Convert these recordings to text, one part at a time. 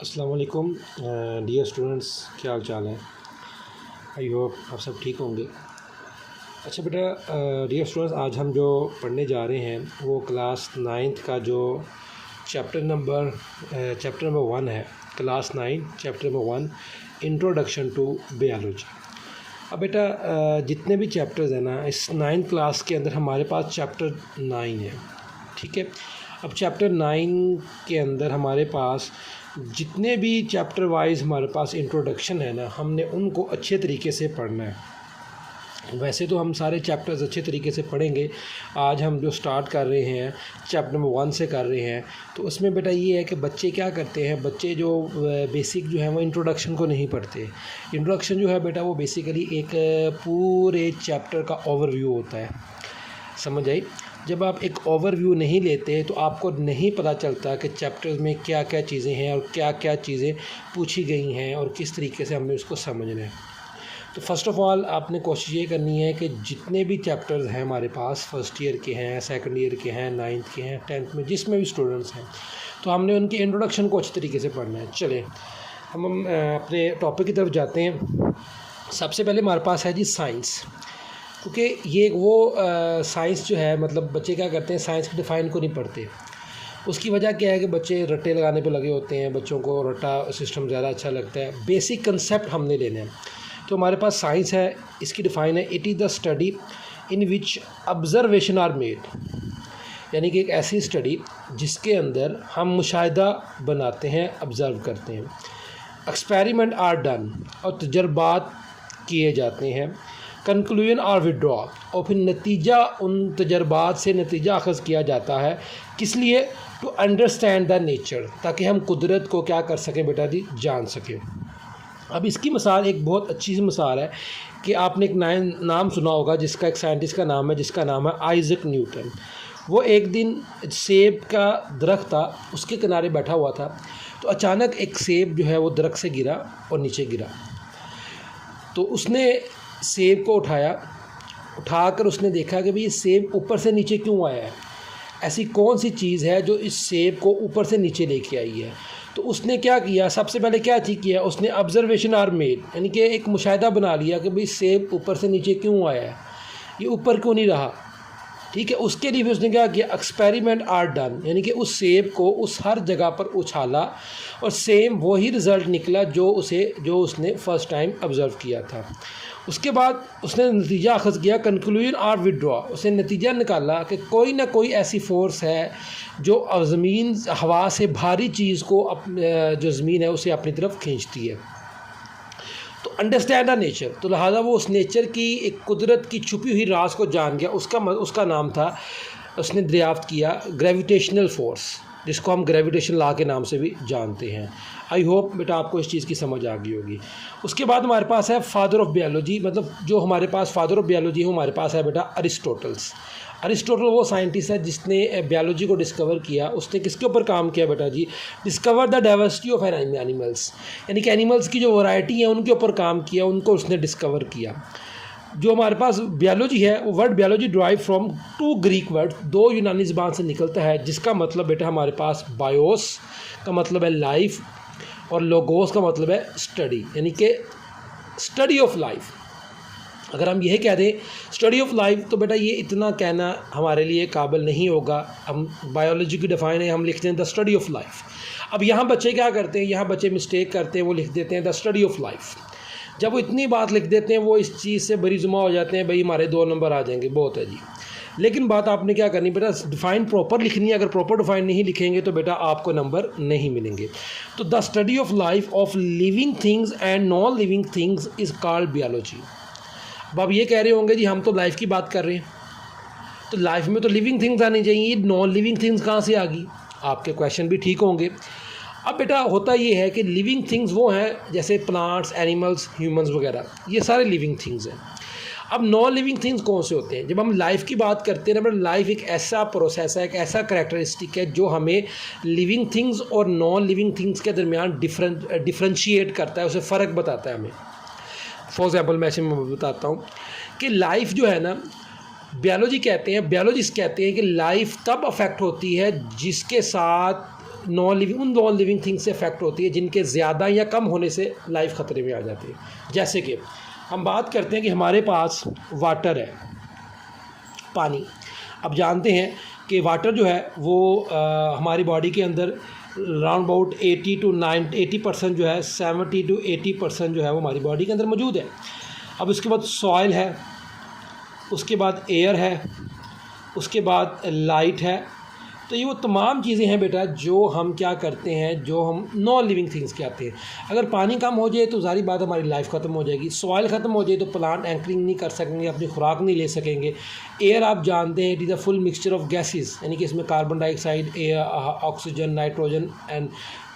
अस्सलाम वालेकुम dear students, क्या हाल चाल है। आई होप आप सब ठीक होंगे। अच्छा बेटा, डियर स्टूडेंट्स, आज हम जो पढ़ने जा रहे हैं वो क्लास 9th का जो चैप्टर नंबर 1 है। Class 9 chapter number 1 introduction to biology. अब बेटा, जितने भी चैप्टर्स हैं ना, इस 9th क्लास के अंदर हमारे पास चैप्टर 9 है, ठीक है। अब चैप्टर 9 के अंदर हमारे पास जितने भी चैप्टर वाइज हमारे पास इंट्रोडक्शन है ना, हमने उनको अच्छे तरीके से पढ़ना है। वैसे तो हम सारे चैप्टर्स अच्छे तरीके से पढ़ेंगे। आज हम जो स्टार्ट कर रहे हैं चैप्टर नंबर 1 से कर रहे हैं, तो उसमें बेटा ये है कि बच्चे क्या करते हैं, बच्चे जो बेसिक जो है वो इंट्रोडक्शन को नहीं पढ़ते। इंट्रोडक्शन जो है बेटा वो बेसिकली एक पूरे चैप्टर का ओवरव्यू होता है, समझ आई। जब आप एक ओवरव्यू नहीं लेते तो आपको नहीं पता चलता कि चैप्टर्स में क्या क्या चीज़ें हैं और क्या क्या चीज़ें पूछी गई हैं और किस तरीके से हमें उसको समझना है। तो फ़र्स्ट ऑफ़ ऑल आपने कोशिश ये करनी है कि जितने भी चैप्टर्स हैं हमारे पास, फर्स्ट ईयर के हैं, सेकंड ईयर के हैं, 9th के हैं, 10th में जिसमें भी स्टूडेंट्स हैं, तो हमने उनके इंट्रोडक्शन को अच्छे तरीके से पढ़ना है। चले हम अपने टॉपिक की तरफ जाते हैं। सबसे पहले हमारे पास है जी साइंस, क्योंकि ये वो साइंस जो है, मतलब बच्चे क्या करते हैं, साइंस के डिफ़ाइन को नहीं पढ़ते। उसकी वजह क्या है कि बच्चे रट्टे लगाने पे लगे होते हैं, बच्चों को रट्टा सिस्टम ज़्यादा अच्छा लगता है। बेसिक कंसेप्ट हमने लेने हैं। तो हमारे पास साइंस है, इसकी डिफ़ाइन है, it is the study in which observation are made, यानी कि एक ऐसी स्टडी जिसके अंदर हम मुशाहिदा बनाते हैं, ऑब्ज़र्व करते हैं। एक्सपेरिमेंट आर डन, और तजर्बात किए जाते हैं। कंक्लूजन और विड्रॉ, और फिर नतीजा, उन तजर्बात से नतीजा अखज़ किया जाता है। किस लिए? टू अंडरस्टैंड द नेचर, ताकि हम कुदरत को क्या कर सकें बेटा जी, जान सकें। अब इसकी मिसाल एक बहुत अच्छी सी मिसाल है कि आपने एक नाम सुना होगा जिसका, एक साइंटिस्ट का नाम है जिसका नाम है आइज़ैक न्यूटन। वो एक दिन सेब का दरख्त था, उसके किनारे बैठा हुआ था, तो अचानक एक सेब जो है वो दरख्त से गिरा और नीचे गिरा। तो उसने सेब को उठाकर उसने देखा कि भाई ये सेब ऊपर से नीचे क्यों आया है, ऐसी कौन सी चीज़ है जो इस सेब को ऊपर से नीचे लेके आई है। तो उसने क्या किया, सबसे पहले क्या चीज़ किया, उसने ऑब्जर्वेशन आर मेड, यानी कि एक मुशाहिदा बना लिया कि भाई सेब ऊपर से नीचे क्यों आया है, ये ऊपर क्यों नहीं रहा, ठीक है। उसके लिए भी उसने क्या किया, एक्सपेरिमेंट आर डन, यानी कि उस सेब को उस हर जगह पर उछाला और सेम वही रिज़ल्ट निकला जो उसने फ़र्स्ट टाइम ऑब्ज़र्व किया था। उसके बाद उसने नतीजा अखज़ किया, कंक्लूजन और विड्रॉ, उसने नतीजा निकाला कि कोई ना कोई ऐसी फ़ोर्स है जो ज़मीन, हवा से भारी चीज़ को जो ज़मीन है उसे अपनी तरफ खींचती है। तो अंडरस्टैंड द नेचर, तो लिहाजा वो उस नेचर की, एक कुदरत की छुपी हुई राज को जान गया। उसका नाम था, उसने दरियाफ्त किया ग्रेविटेशनल फोर्स, जिसको हम ग्रेविटेशन लॉ के नाम से भी जानते हैं। आई होप बेटा आपको इस चीज़ की समझ आ गई होगी। उसके बाद हमारे पास है फादर ऑफ बायोलॉजी, मतलब जो हमारे पास फादर ऑफ बायोलॉजी है हमारे पास है बेटा अरिस्टोटल्स। अरिस्टोटल वो साइंटिस्ट है जिसने बायोलॉजी को डिस्कवर किया। उसने किसके ऊपर काम किया बेटा जी, discover the diversity of animals, यानी कि एनिमल्स की जो वैरायटी है उनके ऊपर काम किया, उनको उसने डिस्कवर किया। जो हमारे पास बायोलॉजी है, वो word biology drive from 2 Greek word, 2 यूनानी ज़बान से निकलता है, जिसका मतलब बेटा हमारे पास बायोस का मतलब है लाइफ और लोगोस का मतलब है स्टडी, यानी कि स्टडी ऑफ लाइफ। अगर हम यह कह दें स्टडी ऑफ लाइफ, तो बेटा ये इतना कहना हमारे लिए काबिल नहीं होगा। हम बायोलॉजी की डिफ़ाइन है, हम लिखते हैं द स्टडी ऑफ लाइफ। अब यहाँ बच्चे क्या करते हैं, यहाँ बच्चे मिस्टेक करते हैं, वो लिख देते हैं द स्टडी ऑफ लाइफ। जब वो इतनी बात लिख देते हैं, वो इस चीज़ से बरी जुमा हो जाते हैं, भाई हमारे 2 नंबर आ जाएंगे, बहुत है जी। लेकिन बात आपने क्या करनी बेटा, डिफ़ाइन प्रॉपर लिखनी है। अगर प्रॉपर डिफ़ाइन नहीं लिखेंगे तो बेटा आपको नंबर नहीं मिलेंगे। तो the study of life of living things and non living things is called biology. अब आप ये कह रहे होंगे जी हम तो लाइफ की बात कर रहे हैं, तो लाइफ में तो लिविंग थिंग्स आनी चाहिए, नॉन लिविंग थिंग्स कहाँ से आ गई। आपके क्वेश्चन भी ठीक होंगे। अब बेटा होता ये है कि लिविंग थिंग्स वो हैं जैसे प्लांट्स, एनिमल्स, ह्यूमंस वगैरह, ये सारे लिविंग थिंग्स हैं। अब नॉन लिविंग थिंग्स कौन से होते हैं? जब हम लाइफ की बात करते हैं ना बेटा, लाइफ एक ऐसा प्रोसेस है, एक ऐसा करैक्टरिस्टिक है जो हमें लिविंग थिंग्स और नॉन लिविंग थिंग्स के दरमियान डिफ्रेंशिएट करता है, उसे फ़र्क बताता है हमें। फॉर एग्जाम्पल मैं बताता हूँ कि लाइफ जो है ना, बायोलॉजिस्ट कहते हैं कि लाइफ तब अफेक्ट होती है जिसके साथ नॉन लिविंग थिंग्स से अफेक्ट होती है जिनके ज़्यादा या कम होने से लाइफ ख़तरे में आ जाती है। जैसे कि हम बात करते हैं कि हमारे पास वाटर है, पानी। अब जानते हैं कि वाटर जो है वो हमारी बॉडी के अंदर राउंड अबाउट 80% जो है 70 to 80% जो है वो हमारी बॉडी के अंदर मौजूद है। अब उसके बाद सॉइल है, उसके बाद एयर है, उसके बाद लाइट है। तो ये वो तमाम चीज़ें हैं बेटा जो हम क्या करते हैं, जो हम नॉन लिविंग थिंग्स कहते हैं। अगर पानी कम हो जाए तो सारी बात हमारी लाइफ ख़त्म हो जाएगी। सॉइल ख़त्म हो जाए तो प्लांट एंकरिंग नहीं कर सकेंगे, अपनी खुराक नहीं ले सकेंगे। एयर आप जानते हैं it is a full mixture of gases, यानी कि इसमें carbon dioxide, air, oxygen, nitrogen and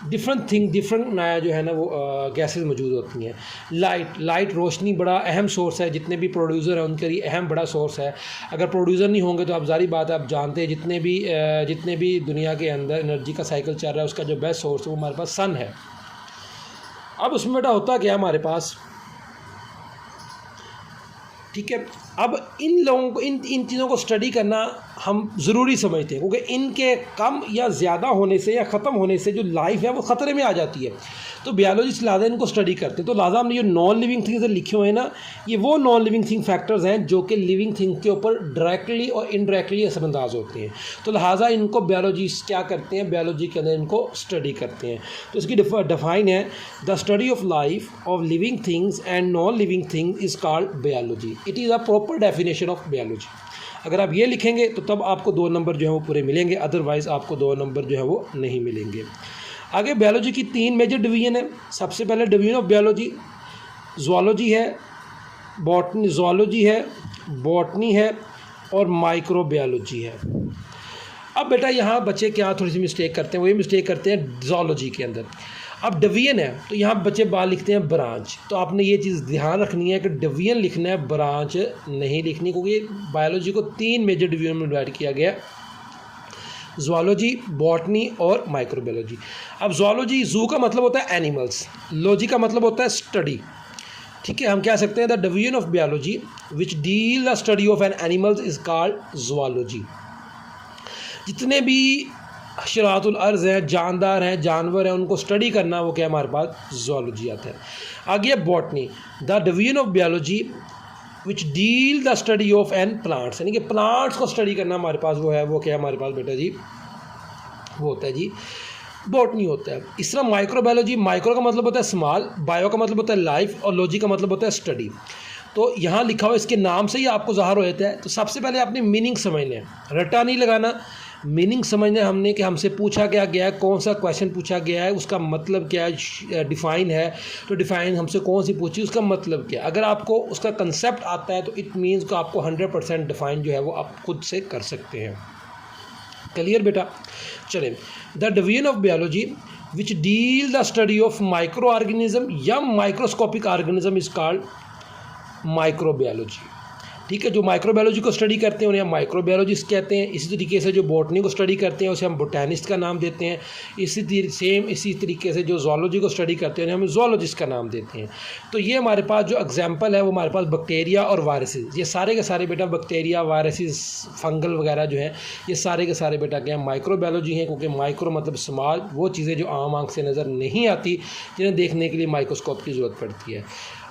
different जो है ना वो गैसेस मौजूद होती हैं। लाइट रोशनी बड़ा अहम सोर्स है, जितने भी प्रोड्यूसर हैं उनके लिए अहम बड़ा सोर्स है। अगर प्रोड्यूसर नहीं होंगे तो आप जारी बात है, आप जानते हैं जितने भी दुनिया के अंदर एनर्जी का साइकिल चल रहा है उसका जो बेस्ट सोर्स है वो हमारे पास सन है। अब उसमें बेटा होता क्या है हमारे पास, ठीक है। अब इन लोगों को इन चीज़ों को स्टडी करना हम ज़रूरी समझते हैं, क्योंकि इनके कम या ज़्यादा होने से या ख़त्म होने से जो लाइफ है वो ख़तरे में आ जाती है। तो बायोलॉजिस्ट लाजा इनको स्टडी करते हैं। तो लाजा हमने जो नॉन लिविंग थिंग्स लिखे हुए हैं ना, ये वो नॉन लिविंग थिंग फैक्टर्स हैं जो कि लिविंग थिंग के ऊपर डायरेक्टली और इनडायरेक्टली असरअंदाज होते हैं। तो लिहाजा इनको बायोलॉजिस्ट क्या करते हैं, बायोलॉजी के अंदर इनको स्टडी करते हैं। तो इसकी डिफाइन है, the study of life of living things and non living things is called biology. It is a proper definition of biology. अगर आप ये लिखेंगे तो तब आपको 2 नंबर जो है वो पूरे मिलेंगे, अदरवाइज़ आपको 2 नंबर जो है वो नहीं मिलेंगे। आगे बायोलॉजी की 3 मेजर डिवीज़न है। सबसे पहले डिवीज़न ऑफ बायोलॉजी ज़ूलॉजी है, बॉटनी है और माइक्रोबायोलॉजी है। अब बेटा यहाँ बच्चे क्या थोड़ी सी मिस्टेक करते हैं, वो ये मिस्टेक करते हैं ज़ूलॉजी के अंदर। अब डिवीज़न है तो यहाँ बच्चे बाल लिखते हैं ब्रांच। तो आपने ये चीज़ ध्यान रखनी है कि डिवीज़न लिखना है, ब्रांच नहीं लिखनी, क्योंकि बायोलॉजी को 3 मेजर डिवीज़न में डिवाइड किया गया है, ज़ूलॉजी, बॉटनी और माइक्रोबायोलॉजी। अब ज़ूलॉजी, ज़ू का मतलब होता है एनिमल्स, लॉजी का मतलब होता है स्टडी, ठीक है। हम कह सकते हैं the division of biology which deal the study of an animals is called zoology. जितने भी हशरातुल अर्ज़ हैं, जानदार हैं, जानवर हैं, उनको स्टडी करना वो क्या हमारे पास ज़ूलॉजी आता है। आगे botany, the division of biology which deal the study of an plants, यानी कि प्लांट्स को स्टडी करना हमारे पास वो है, वो क्या हमारे पास बेटा जी वो होता है जी बॉटनी होता है। इस तरह माइक्रोबायोलॉजी, माइक्रो का मतलब होता है स्मॉल, बायो का मतलब होता है लाइफ और लॉजी का मतलब होता है स्टडी। तो यहाँ लिखा हुआ इसके नाम से ही आपको ज़ाहिर हो जाता है। तो सबसे पहले आपने मीनिंग समझना है, रटा नहीं लगाना, मीनिंग समझना है हमने कि हमसे पूछा क्या गया है, कौन सा क्वेश्चन पूछा गया है, उसका मतलब क्या है, डिफ़ाइन है तो डिफ़ाइन हमसे कौन सी पूछी, उसका मतलब क्या। अगर आपको उसका कंसेप्ट आता है तो इट मीन्स को आपको 100% डिफ़ाइन जो है वो आप खुद से कर सकते हैं। क्लियर बेटा। चलें, the division of biology which deal the study of micro organism या microscopic organism is called microbiology, ठीक है। जो माइक्रोबायोलॉजी को स्टडी करते हैं उन्हें हम माइक्रोबायोलॉजिस्ट कहते हैं। इसी तरीके से जो बॉटनी को स्टडी करते हैं उसे हम बोटैनिस्ट का नाम देते हैं। इसी तरीके से जो ज़ूलॉजी को स्टडी करते हैं उन्हें हम ज़ूलॉजिस्ट का नाम देते हैं। तो ये हमारे पास जो एग्जांपल है वो हमारे पास बैक्टीरिया और वायरसेस, ये सारे के सारे बेटा बैक्टीरिया, वायरसेस, फंगल वगैरह जो हैं ये सारे के सारे बेटा क्या माइक्रोबायोलॉजी हैं, क्योंकि माइक्रो मतलब स्मॉल, वो चीज़ें जो आम आंख से नज़र नहीं आती, जिन्हें देखने के लिए माइक्रोस्कोप की ज़रूरत पड़ती है।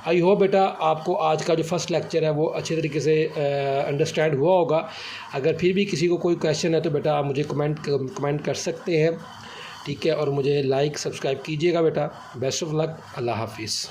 आई होप बेटा आपको आज का जो फर्स्ट लेक्चर है वो अच्छे तरीके से अंडरस्टैंड हुआ होगा। अगर फिर भी किसी को कोई क्वेश्चन है तो बेटा आप मुझे कमेंट कर सकते हैं, ठीक है। और मुझे लाइक सब्सक्राइब कीजिएगा बेटा। बेस्ट ऑफ लक, अल्लाह हाफिज़।